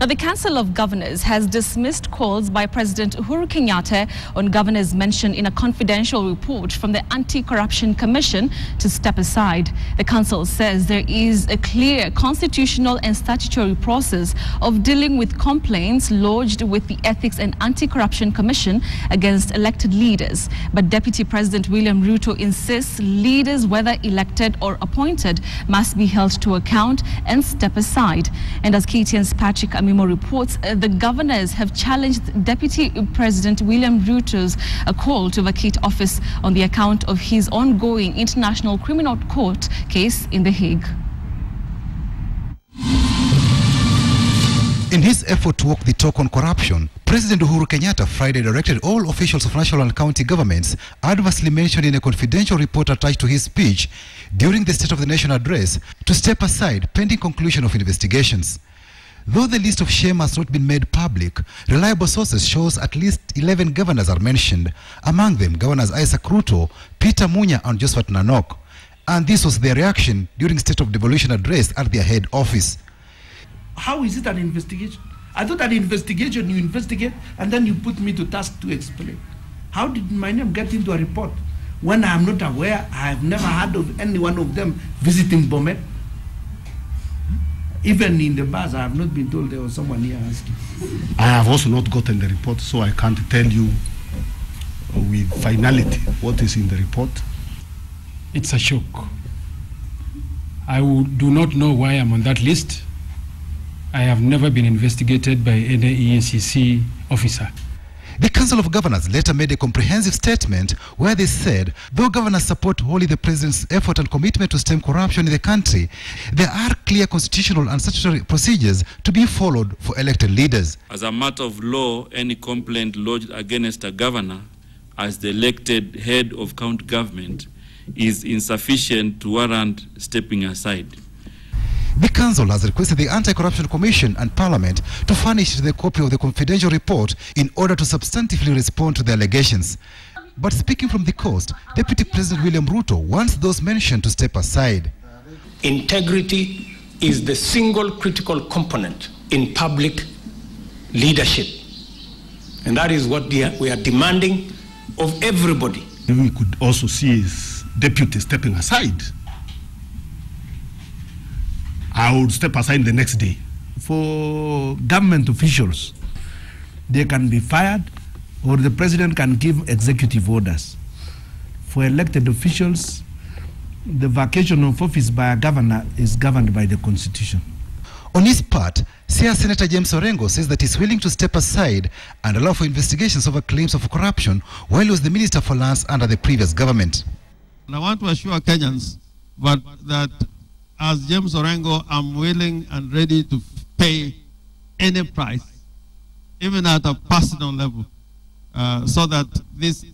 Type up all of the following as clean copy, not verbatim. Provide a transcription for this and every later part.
Now, the Council of Governors has dismissed calls by President Uhuru Kenyatta on governors mentioned in a confidential report from the Anti-Corruption Commission to step aside. The council says there is a clear constitutional and statutory process of dealing with complaints lodged with the Ethics and Anti-Corruption Commission against elected leaders. But Deputy President William Ruto insists leaders, whether elected or appointed, must be held to account and step aside. And as KTN's Patrick Amimo reports, the governors have challenged Deputy President William Ruto's call to vacate office on the account of his ongoing International Criminal Court case in The Hague. In his effort to walk the talk on corruption, President Uhuru Kenyatta Friday directed all officials of national and county governments, adversely mentioned in a confidential report attached to his speech during the State of the Nation address, to step aside pending conclusion of investigations. Though the list of shame has not been made public, reliable sources shows at least 11 governors are mentioned, among them Governors Isaac Ruto, Peter Munya and Josephat Nanok. And this was their reaction during State of Devolution address at their head office. How is it an investigation? I thought an investigation, you investigate and then you put me to task to explain. How did my name get into a report when I am not aware? I have never heard of any one of them visiting Bomet. Even in the bus, I have not been told there was someone here asking. I have also not gotten the report, so I can't tell you with finality what is in the report. It's a shock. I do not know why I'm on that list. I have never been investigated by any EACC officer. The Council of Governors later made a comprehensive statement where they said, though governors support wholly the President's effort and commitment to stem corruption in the country, there are clear constitutional and statutory procedures to be followed for elected leaders. As a matter of law, any complaint lodged against a governor as the elected head of county government is insufficient to warrant stepping aside. The Council has requested the Anti-Corruption Commission and Parliament to furnish the copy of the confidential report in order to substantively respond to the allegations. But speaking from the coast, Deputy President William Ruto wants those mentioned to step aside. Integrity is the single critical component in public leadership. And that is what we are demanding of everybody. We could also see his deputy stepping aside. I would step aside the next day. For government officials, they can be fired or the president can give executive orders. For elected officials, the vacation of office by a governor is governed by the Constitution. On his part, Senator James Orengo says that he's willing to step aside and allow for investigations over claims of corruption while he was the Minister for Lands under the previous government. And I want to assure Kenyans that as James Orengo, I'm willing and ready to pay any price, even at a personal level, so that this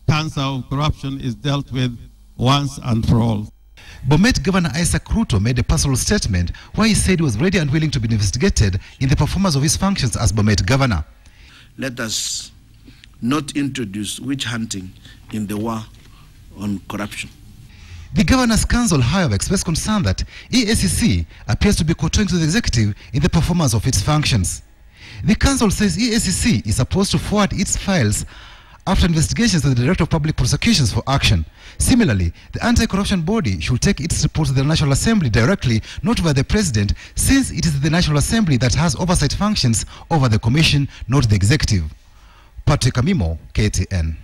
cancer of corruption is dealt with once and for all. Bomet Governor Isaac Ruto made a personal statement where he said he was ready and willing to be investigated in the performance of his functions as Bomet Governor. Let us not introduce witch hunting in the war on corruption. The Governors Council, however, expressed concern that EACC appears to be kowtowing to the executive in the performance of its functions. The Council says EACC is supposed to forward its files after investigations to the Director of Public Prosecutions for action. Similarly, the anti-corruption body should take its report to the National Assembly directly, not via the President, since it is the National Assembly that has oversight functions over the Commission, not the Executive. Patrick Amimo, KTN.